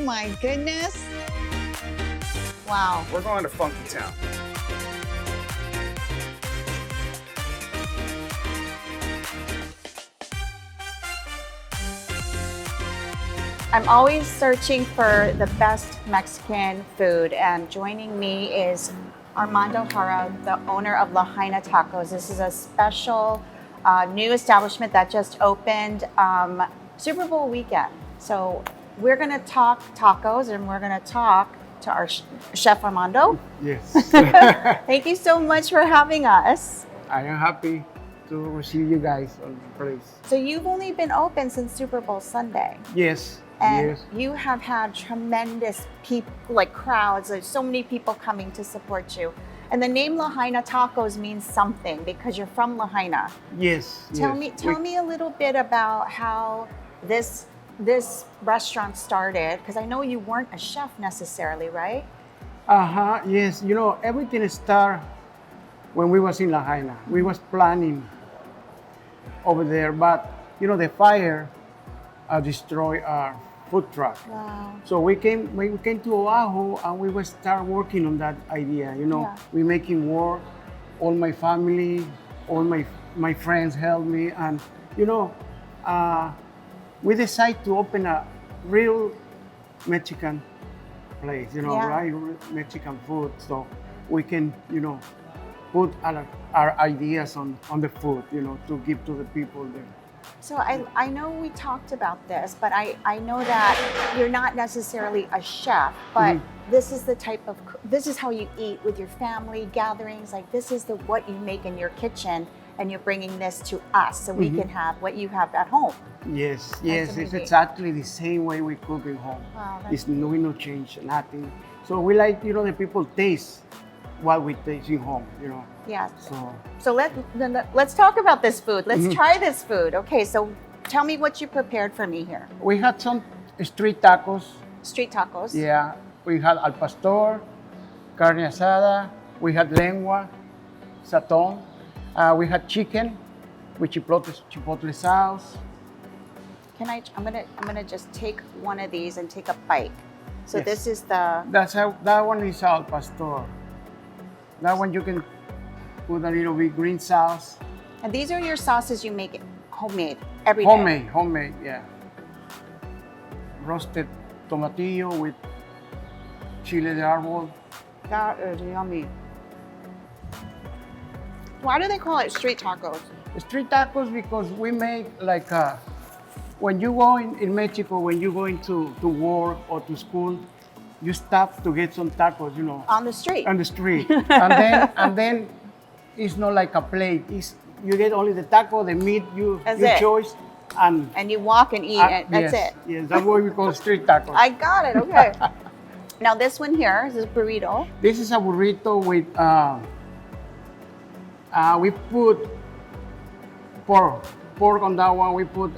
my goodness. Wow. We're going to Funky Town. I'm always searching for the best Mexican food, and joining me is Armando Jara, the owner of Lahaina Tacos. This is a special new establishment that just opened Super Bowl weekend. So we're gonna talk tacos, and we're gonna talk to our chef Armando. Yes. Thank you so much for having us. I am happy to receive you guys on the place. So you've only been open since Super Bowl Sunday. Yes. And yes. you have had tremendous people, like crowds. There's so many people coming to support you. And the name Lahaina Tacos means something because you're from Lahaina. Yes. Tell yes. me a little bit about how this restaurant started, because I know you weren't a chef necessarily, right? Yes. You know, everything started when we was in Lahaina. We was planning over there, but you know the fire destroyed our food truck. Wow. So we came to Oahu and we will start working on that idea. You know, Yeah. we making work. All my family, all my friends help me, and you know, we decide to open a real Mexican place. You know, Yeah. right? Mexican food, so we can, you know, put our ideas on the food. You know, to give to the people there. So I know we talked about this, but I know that you're not necessarily a chef, but this is the type of, this is how you eat with your family gatherings. Like this is what you make in your kitchen, and you're bringing this to us so we can have what you have at home. Yes, yes, it's amazing. exactly the same way we cook at home. Wow, It's no change, nothing. So we like, you know, the people taste what we taste in home, you know. Yeah. So Let's talk about this food. Let's try this food. Okay, so tell me what you prepared for me here. we had some street tacos. Street tacos. Yeah, we had al pastor, carne asada. We had lengua, satón. We had chicken with chipotle sauce. I'm gonna just take one of these and take a bite. So Yes. this is the, That one is al pastor. That one you can put a little bit green sauce. and these are your sauces you make homemade every day. Homemade, yeah. Roasted tomatillo with chile de árbol. That is yummy. Why do they call it street tacos? Street tacos because we make like when you go in Mexico, when you go into to work or to school, you stop to get some tacos, you know, On the street. on the street, and then it's not like a plate. It's you get only the taco, the meat you That's it. choose, and And you walk and eat it. That's yes, it. Yes, that's what we call street tacos. I got it. Okay. Now this one here is a burrito. This is a burrito with we put pork on that one. We put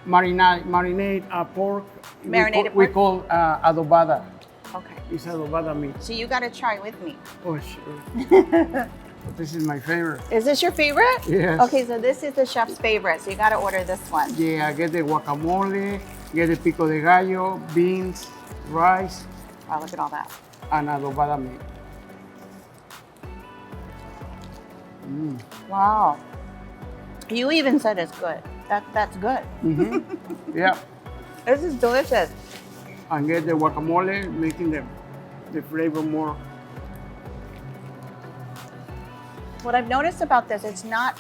marinate pork. Marinated We pork? call adobada. Okay. It's adobada meat. So you got to try with me. Oh, sure. This is my favorite. Is this your favorite? Yes. Okay, so this is the chef's favorite. So you got to order this one. Yeah, get the guacamole, get the pico de gallo, beans, rice, Wow, look at all that. and adobada meat. Wow. You even said it's good. That's good. Yeah, This is delicious. and get the guacamole, making the flavor more. What I've noticed about this, it's not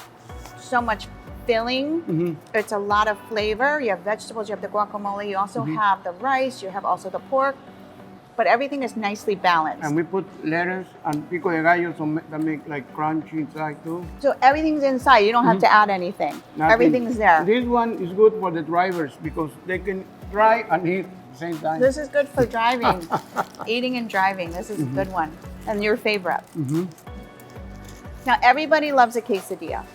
so much filling. It's a lot of flavor. You have vegetables, you have the guacamole, you also have the rice, you have also the pork, but everything is nicely balanced. And we put lettuce and pico de gallo that make like crunchy inside too. So everything's inside. You don't have to add anything. Nothing. Everything's there. This one is good for the drivers because they can drive and eat at the same time. This is good for driving, eating and driving. This is a good one. And your favorite. Now, everybody loves a quesadilla.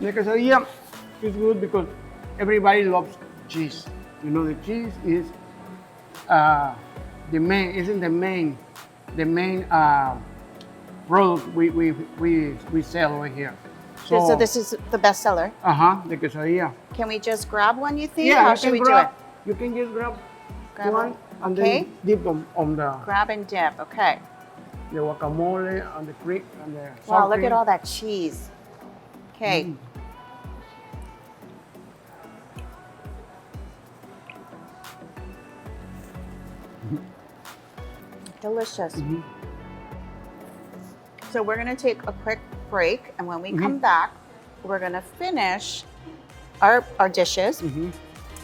The quesadilla is good because everybody loves cheese. You know, the cheese is the main product we sell over here. So this is the bestseller. The quesadilla. Can we just grab one, you think? Yeah, How you should can we do it? You can just grab Grab one, it. and Okay. then dip on the Grab and dip. Okay. guacamole and the cream and the Wow, sour look cream. at all that cheese. Okay. Mm. Delicious. Mhm. So we're gonna take a quick break, and when we Mm-hmm. come back, we're gonna finish our dishes. Mhm.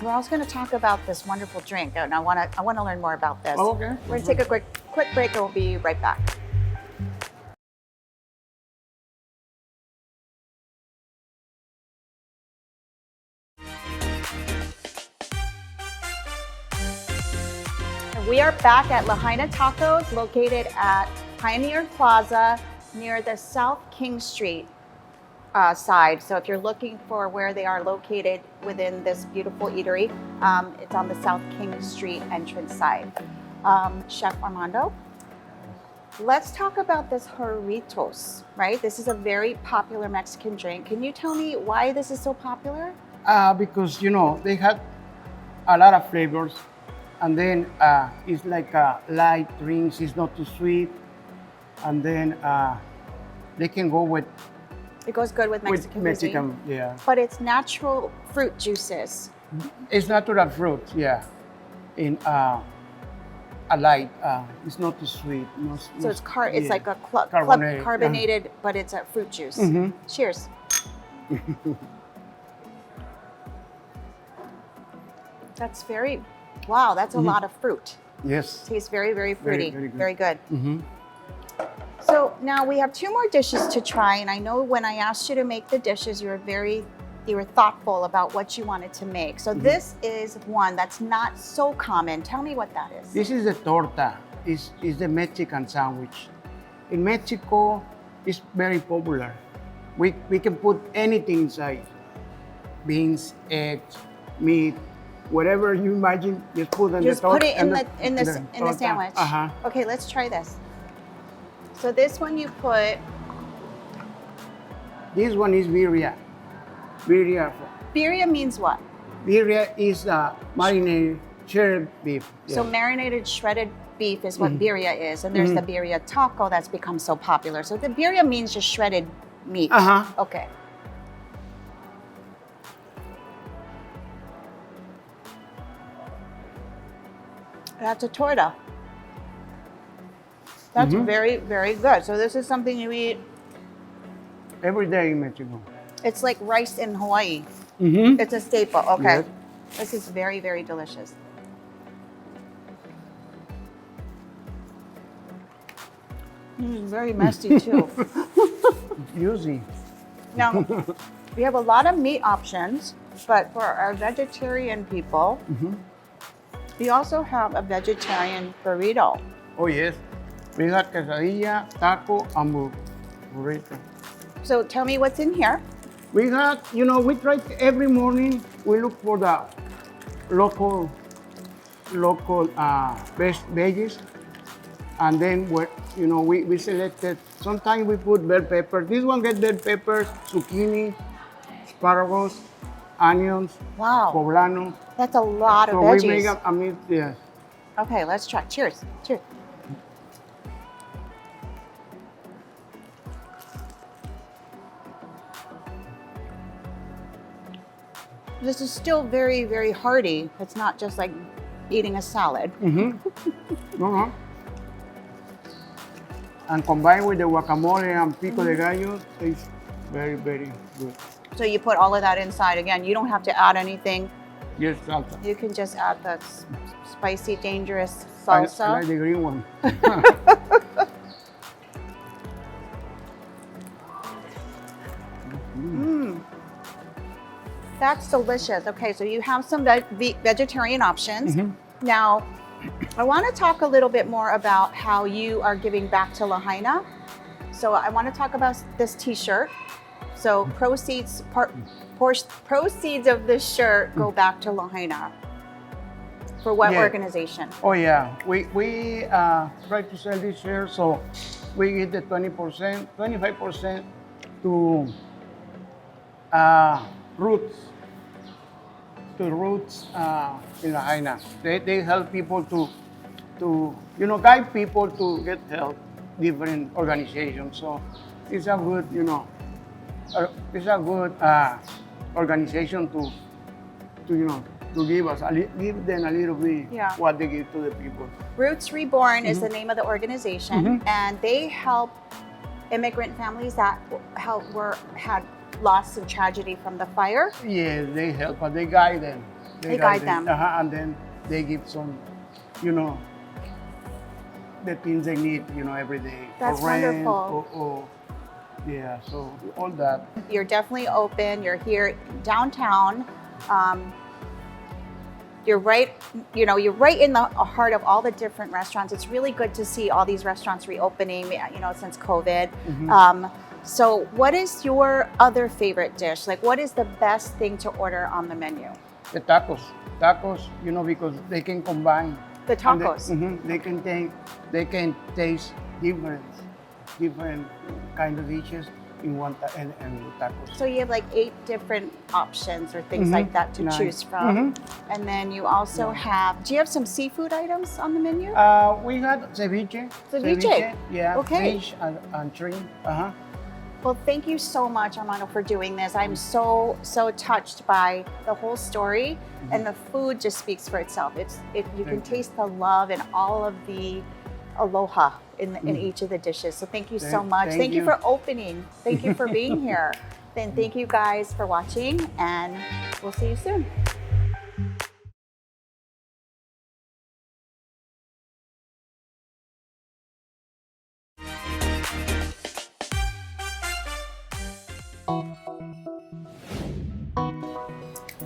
We're also gonna talk about this wonderful drink, and I wanna learn more about this. Oh, okay. We're gonna take a quick break, and we'll be right back. We are back at Lahaina Tacos, located at Pioneer Plaza near the South King Street side. So if you're looking for where they are located within this beautiful eatery, it's on the South King Street entrance side. Chef Armando, let's talk about this Jarritos, right? This is a very popular Mexican drink. Can you tell me why this is so popular? Because they had a lot of flavors, and then it's like light drinks. It's not too sweet, and then they can go with It goes good with Mexican cuisine. Yeah. But it's natural fruit juices. It's natural fruit, yeah. In a light, it's not too sweet. So it's it's yeah. like a Carbonated, carbonated, but it's a fruit juice. Mhm. Cheers. That's wow, that's a lot of fruit. Yes. Tastes very, very fruity. very good. good. Hmm. So now we have two more dishes to try, and I know when I asked you to make the dishes, you were thoughtful about what you wanted to make. So this is one that's not so common. Tell me what that is. This is the torta. It's the Mexican sandwich. In Mexico, it's very popular. We can put anything inside. Beans, eggs, meat, whatever you imagine, just put in Just the torta. put it in the torta. sandwich. Uh-huh. Okay, let's try this. So this one you put, This one is birria. Birria. birria means what? Birria is marinated shredded beef. So Yeah. marinated shredded beef is what birria is, and there's the birria taco that's become so popular. So the birria means just shredded meat. Uh-huh. Okay. That's a torta. That's very, very good. So this is something you eat. Every day in Mexico. It's like rice in Hawaii. Mm-hmm. It's a staple. Okay. Yes. This is very, very delicious. Very messy too. Juicy. Now, we have a lot of meat options, but for our vegetarian people, we also have a vegetarian burrito. Oh, yes. We got quesadilla, taco, and burrito. So tell me what's in here. We got, we try every morning, we look for the local best veggies. And then, we selected, sometimes we put bell pepper. This one gets bell peppers, zucchini, asparagus, onions, Wow, poblano. that's a lot of So veggies. we make a meat, yes. Okay, let's try. Cheers. Cheers. This is still very, very hearty. It's not just like eating a salad. Uh-huh. And combined with the guacamole and pico de gallo, tastes very, very good. So you put all of that inside. Again, you don't have to add anything. Yes, salsa. You can just add the spicy, dangerous I salsa. like the green one. That's delicious. Okay, so you have some vegetarian options. Now, I want to talk a little bit more about how you are giving back to Lahaina. So I want to talk about this T-shirt. So proceeds of this shirt go back to Lahaina. For what Yeah. organization? Oh yeah, we try to sell this share, so we get the 20%, 25% to roots to Roots in Lahaina. They help people to guide people to get help, different organizations. So it's a good, it's a good organization to give us, give them a little bit Yeah. what they give to the people. Roots Reborn is the name of the organization, and they help immigrant families that had loss and tragedy from the fire. Yeah, they help us, they guide them. They guide them. And then they give some, the things they need, every day. That's for rent, wonderful. Yeah, so all that. You're definitely open. You're here downtown. You're right in the heart of all the different restaurants. It's really good to see all these restaurants reopening, since COVID. So what is your other favorite dish? Like, what is the best thing to order on the menu? The tacos, because they can combine. The tacos. They can taste different kind of dishes in one and tacos. So you have like 8 different options or things like that to choose from. And then you also have, do you have some seafood items on the menu? We got ceviche. Ceviche? Yeah, Okay. fish and shrimp. Well, thank you so much, Armando, for doing this. I'm so touched by the whole story, and the food just speaks for itself. You can taste the love and all of the aloha in each of the dishes. So thank you so much. Thank you for opening. Thank you for being here. Then thank you guys for watching, and we'll see you soon.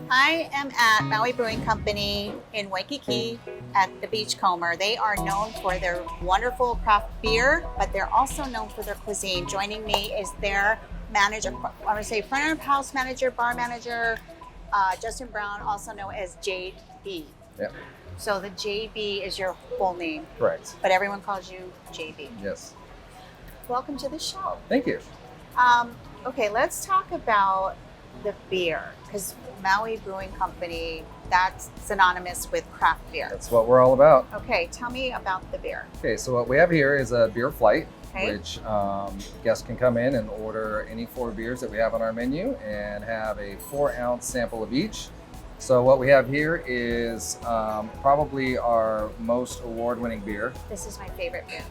I am at Maui Brewing Company in Waikiki at the Beachcomber. They are known for their wonderful craft beer, but they're also known for their cuisine. Joining me is their manager, I would say front of house manager, bar manager, Justin Brown, also known as JB. Yeah. So the JB is your full name, Correct. but everyone calls you JB. Yes. Welcome to the show. Thank you. Okay, let's talk about the beer, because Maui Brewing Company, that's synonymous with craft beer. That's what we're all about. Okay, tell me about the beer. Okay, so what we have here is a beer flight, Okay. which guests can come in and order any 4 beers that we have on our menu and have a 4-ounce sample of each. So what we have here is probably our most award-winning beer. This is my favorite beer.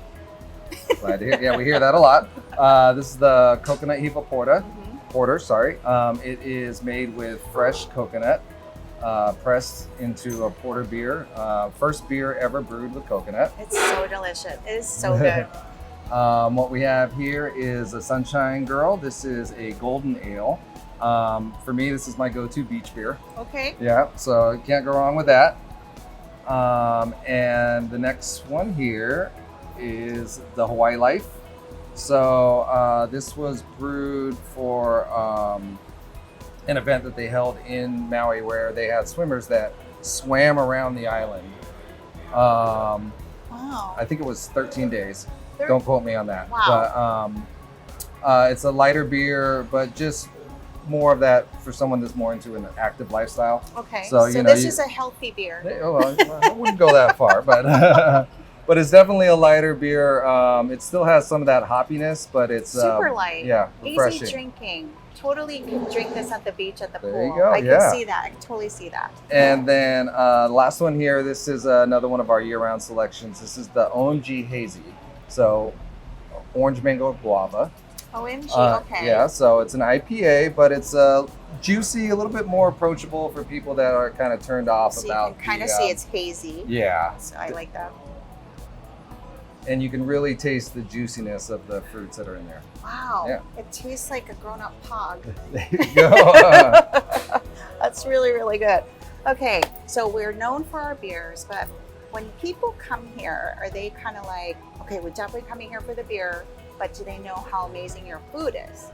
Glad to hear. Yeah, we hear that a lot. This is the Coconut Hiva Porter, sorry. It is made with fresh coconut, pressed into a porter beer. First beer ever brewed with coconut. It's so delicious. It is so good. What we have here is a Sunshine Girl. This is a golden ale. For me, this is my go-to beach beer. Okay. Yeah, so you can't go wrong with that. And the next one here is the Hawaii Life. So this was brewed for an event that they held in Maui where they had swimmers that swam around the island. Wow. I think it was 13 days. Don't quote me on that. Wow. But it's a lighter beer, but just more of that for someone that's more into an active lifestyle. Okay. So, this is a healthy beer. Well, I wouldn't go that far, but but it's definitely a lighter beer. It still has some of that hoppiness, but it's Super light. Yeah, refreshing. Easy drinking. Totally can drink this at the beach at the pool. There you go, I yeah. can see that. I can totally see that. And then the last one here, this is another one of our year-round selections. This is the OMG Hazy. So orange mango guava. OMG, okay. Yeah, so it's an IPA, but it's juicy, a little bit more approachable for people that are kind of turned off So about. you can kind of see it's hazy. Yeah. So I like that. And you can really taste the juiciness of the fruits that are in there. Wow. Yeah. It tastes like a grown-up pog. There you go. That's really, really good. Okay, so we're known for our beers, but when people come here, are they kind of like, okay, we're definitely coming here for the beer, but do they know how amazing your food is?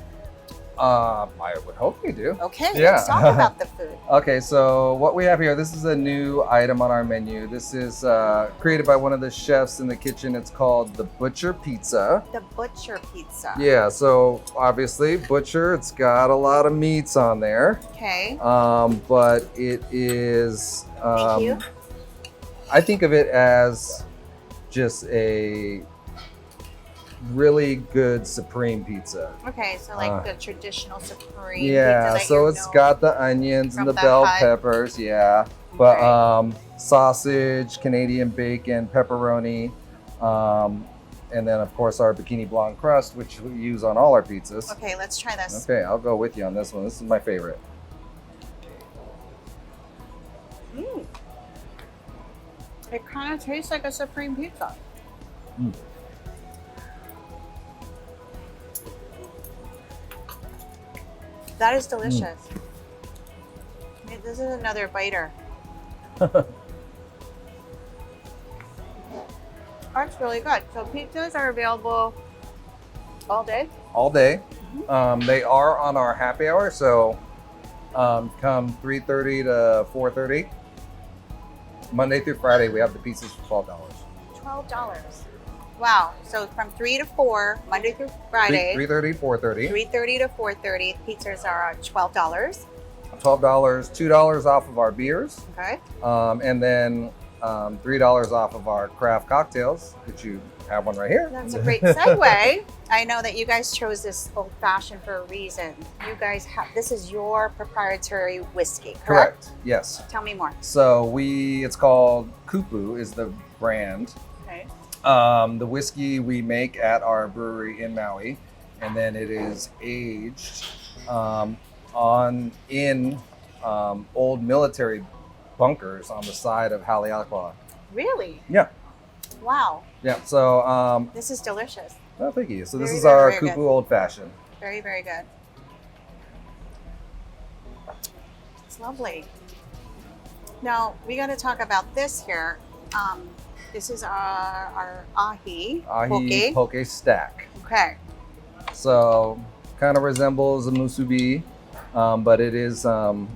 I would hope we do. Okay, Yeah. let's talk about the food. Okay, so what we have here, this is a new item on our menu. This is created by one of the chefs in the kitchen. It's called the Butcher Pizza. The butcher pizza. Yeah, so obviously butcher, it's got a lot of meats on there. Okay. But it is, Thank you. I think of it as just a really good supreme pizza. Okay, so like the traditional supreme Yeah, pizza that so you're it's known got the onions and from the the bell hut. peppers, yeah. But Okay. sausage, Canadian bacon, pepperoni, and then of course our bikini blonde crust, which we use on all our pizzas. Okay, let's try this. Okay, I'll go with you on this one. This is my favorite. Mm. It kind of tastes like a supreme pizza. Mm. That is delicious. This is another biter. That's really good. So pizzas are available all day? All day. They are on our happy hour, so come 3:30 to 4:30. Monday through Friday, we have the pizzas for $12. $12. Wow. So from 3 to 4, Monday through Friday. 3:30, 4:30. 3:30 to 4:30. Pizzas are $12. $12, $2 off of our beers, Okay. and then $3 off of our craft cocktails, which you have one right here. That's a great segue. I know that you guys chose this old fashioned for a reason. You guys have, this is your proprietary whiskey, correct? Yes. Tell me more. So it's called Kupu is the brand. Okay. The whiskey we make at our brewery in Maui, and then it is aged in old military bunkers on the side of Haleakala. Really? Yeah. Wow. Yeah. So This is delicious. oh, thank you. So this Very, is very, our very Kupu good. Old Fashioned. Very, very good. It's lovely. Now, we got to talk about this here. This is our ahi poke. Poke stack. Okay. So kind of resembles a musubi, but it is the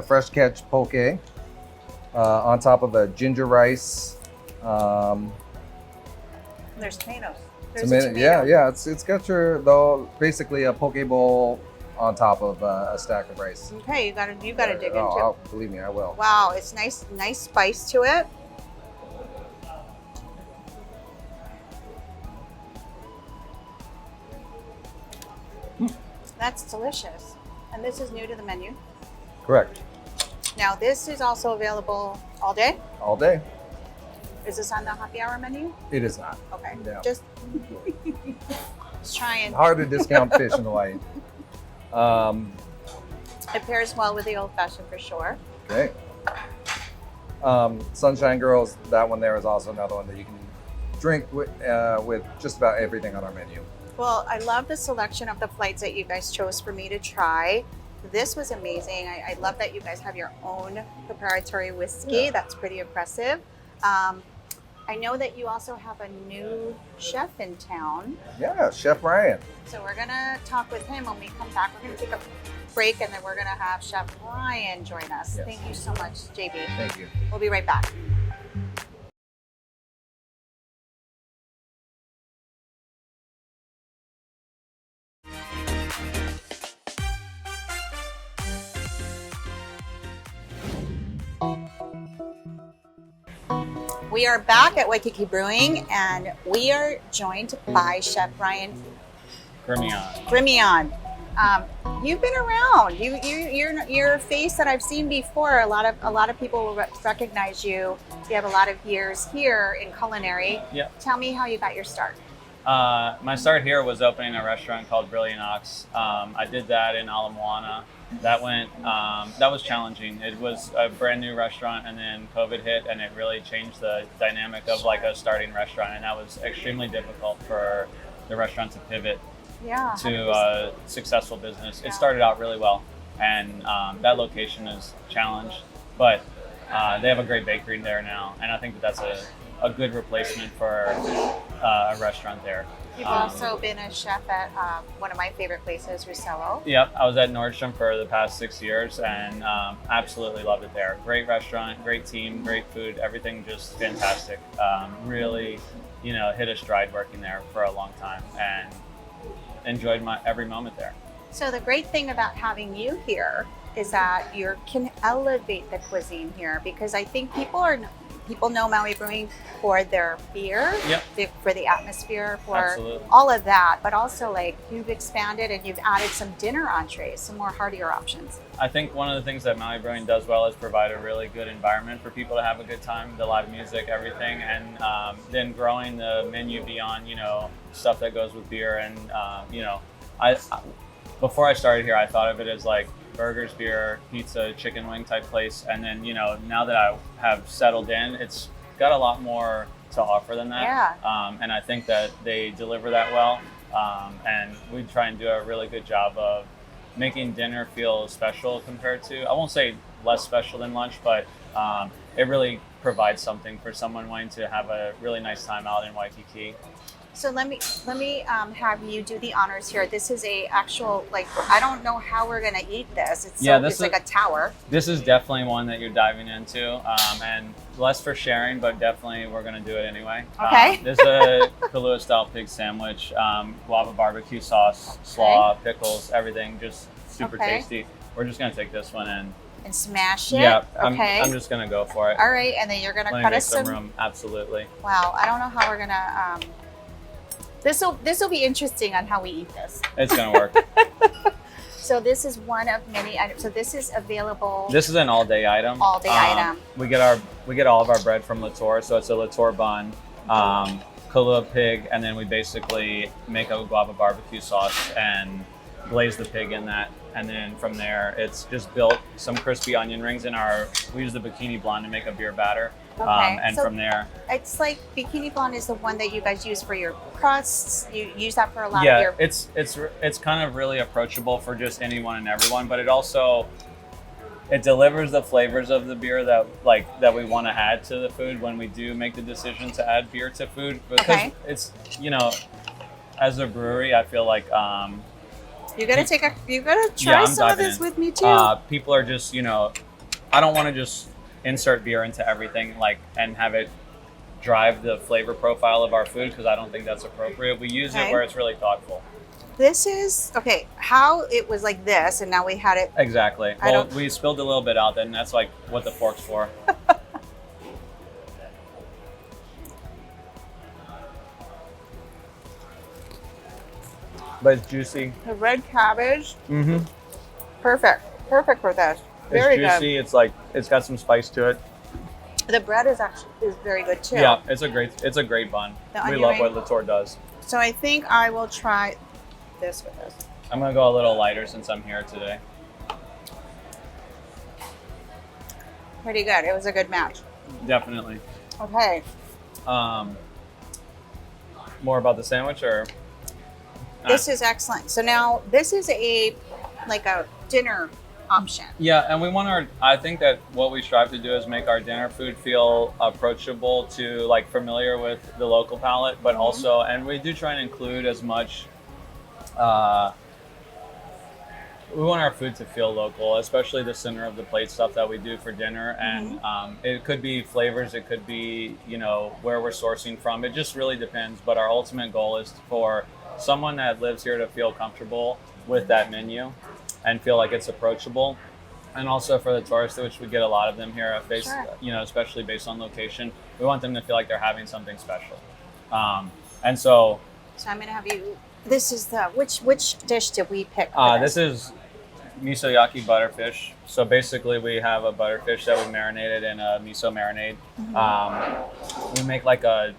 fresh catch poke on top of a ginger rice. There's tomatoes. There's a tomato. Yeah. It's got basically a poke bowl on top of a stack of rice. Okay, you gotta dig into. Oh, believe me, I will. Wow, it's nice spice to it. That's delicious. And this is new to the menu. Correct. Now this is also available all day. All day. Is this on the happy hour menu? It is not. Okay. No. Just trying. Hard to discount fish in Hawaii. It pairs well with the old fashioned for sure. Okay. Sunshine Girls, that one there is also another one that you can drink with just about everything on our menu. Well, I love the selection of the flights that you guys chose for me to try. This was amazing. I love that you guys have your own proprietary whiskey. Yeah. That's pretty impressive. I know that you also have a new chef in town. Yeah, Chef Ryan. So we're gonna talk with him when we come back. We're gonna take a break and then we're gonna have Chef Ryan join us. Yes. Thank you so much, JB. Thank you. We'll be right back. We are back at Waikiki Brewing and we are joined by Chef Ryan Grimion. You've been around. You're a face that I've seen before. A lot of people will recognize you. You have a lot of years here in culinary. Yeah. Tell me how you got your start. My start here was opening a restaurant called Brilliant Ox. I did that in Ala Moana. That was challenging. It was a brand new restaurant, and then COVID hit, and it really changed the dynamic of like a starting restaurant, and that was extremely difficult for the restaurant to pivot Yeah. to a successful business. It started out really well, and that location is challenged, but they have a great bakery there now, and I think that's a good replacement for a restaurant there. You've also been a chef at one of my favorite places, Rosello. Yep, I was at Nordstrom for the past 6 years and absolutely loved it there. Great restaurant, great team, great food, everything just fantastic. Really, hit a stride working there for a long time and enjoyed my every moment there. So the great thing about having you here is that you can elevate the cuisine here, because I think people know Maui Brewing for their beer, for the atmosphere, for Absolutely. all of that, but also like you've expanded and you've added some dinner entrees, some more heartier options. I think one of the things that Maui Brewing does well is provide a really good environment for people to have a good time, the live music, everything, and then growing the menu beyond, stuff that goes with beer. And, I before I started here, I thought of it as like burgers, beer, pizza, chicken wing type place. And then, now that I have settled in, it's got a lot more to offer than that. Yeah. And I think that they deliver that well. And we try and do a really good job of making dinner feel special compared to, I won't say less special than lunch, but it really provides something for someone wanting to have a really nice time out in Waikiki. So let me have you do the honors here. This is a actual, like, I don't know how we're gonna eat this. It's like a tower. This is definitely one that you're diving into, and less for sharing, but definitely we're gonna do it anyway. Okay. This is a Kahlua style pig sandwich, guava barbecue sauce, slaw, pickles, everything, just super tasty. We're just gonna take this one and smash it. Yeah, okay. I'm just gonna go for it. All right, and then you're gonna cut us some room. Absolutely. Wow, I don't know how we're gonna. This will be interesting on how we eat this. It's gonna work. So this is one of many items. So this is available. This is an all-day item. All-day item. We get all of our bread from Latour, so it's a Latour bun, Kahlua pig, and then we basically make a guava barbecue sauce and glaze the pig in that. And then from there, it's just built some crispy onion rings we use the bikini blonde to make a beer batter. Okay. And so from there, it's like bikini blonde is the one that you guys use for your crusts. You use that for a lot of your. It's kind of really approachable for just anyone and everyone, but it delivers the flavors of the beer that we want to add to the food when we do make the decision to add beer to food, because it's as a brewery, I feel like you gotta try some of this with me too. People are just I don't want to just insert beer into everything and have it drive the flavor profile of our food, because I don't think that's appropriate. We use it where it's really thoughtful. This is how it was like this, and now we had it exactly. Well, we spilled a little bit out, and that's like what the fork's for. But it's juicy. The red cabbage. Mm-hmm. Perfect for this. Very it's juicy. good. It's got some spice to it. The bread is very good too. Yeah, it's a great bun. We love what Latour does. So I think I will try this with this. I'm gonna go a little lighter since I'm here today. Pretty good. It was a good match. Definitely. Okay. More about the sandwich, or? This is excellent. So now this is a dinner option. Yeah, and I think that what we strive to do is make our dinner food feel approachable to familiar with the local palate, but also, and we do try and include as much, we want our food to feel local, especially the center of the plate stuff that we do for dinner. And it could be flavors, it could be, where we're sourcing from. It just really depends. But our ultimate goal is for someone that lives here to feel comfortable with that menu and feel like it's approachable. And also for the tourists, which we get a lot of them here, especially based on location, we want them to feel like they're having something special. And so I'm gonna have you. This is which dish did we pick? This is miso yaki butterfish. So basically, we have a butterfish that we marinated in a miso marinade. We make a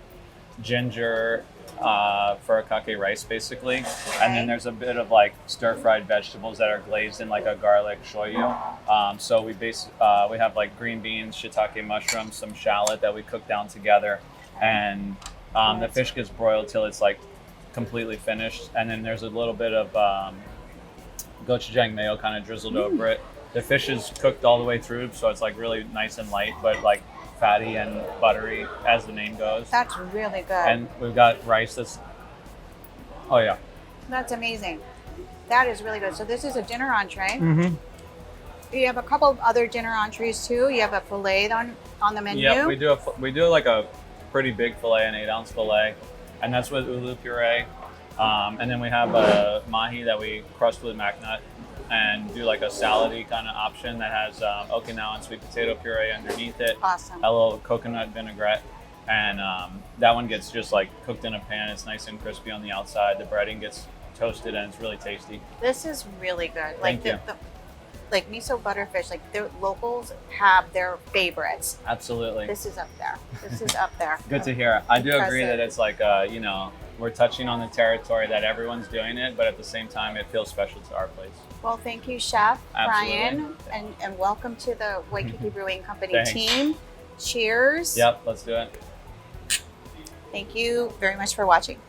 ginger furikake rice basically, and then there's a bit of stir-fried vegetables that are glazed in a garlic shoyu. So we have green beans, shiitake mushrooms, some shallot that we cook down together, and the fish gets broiled till it's completely finished, and then there's a little bit of gochujang mayo kind of drizzled over it. The fish is cooked all the way through, so it's really nice and light, but fatty and buttery, as the name goes. That's really good. And we've got rice that's Oh yeah. That's amazing. That is really good. So this is a dinner entree. Mm-hmm. You have a couple of other dinner entrees too. You have a fillet on the menu. Yeah, we do like a pretty big fillet, an 8-ounce fillet, and that's with ulu puree. And then we have a mahi that we crust with mac nut and do like a salady kind of option that has Okinawan sweet potato puree underneath it. Awesome. A little coconut vinaigrette. And that one gets just like cooked in a pan. It's nice and crispy on the outside. The breading gets toasted and it's really tasty. This is really good. Thank you. Like miso butterfish, like the locals have their favorites. Absolutely. This is up there. This is up there. Good to hear. I do agree Impressive. that it's like, you know, we're touching on the territory that everyone's doing it, but at the same time, it feels special to our place. Well, thank you, Chef Absolutely. Brian, and welcome to the Waikiki Brewing Company Thanks. team. Cheers. Yep, let's do it. Thank you very much for watching.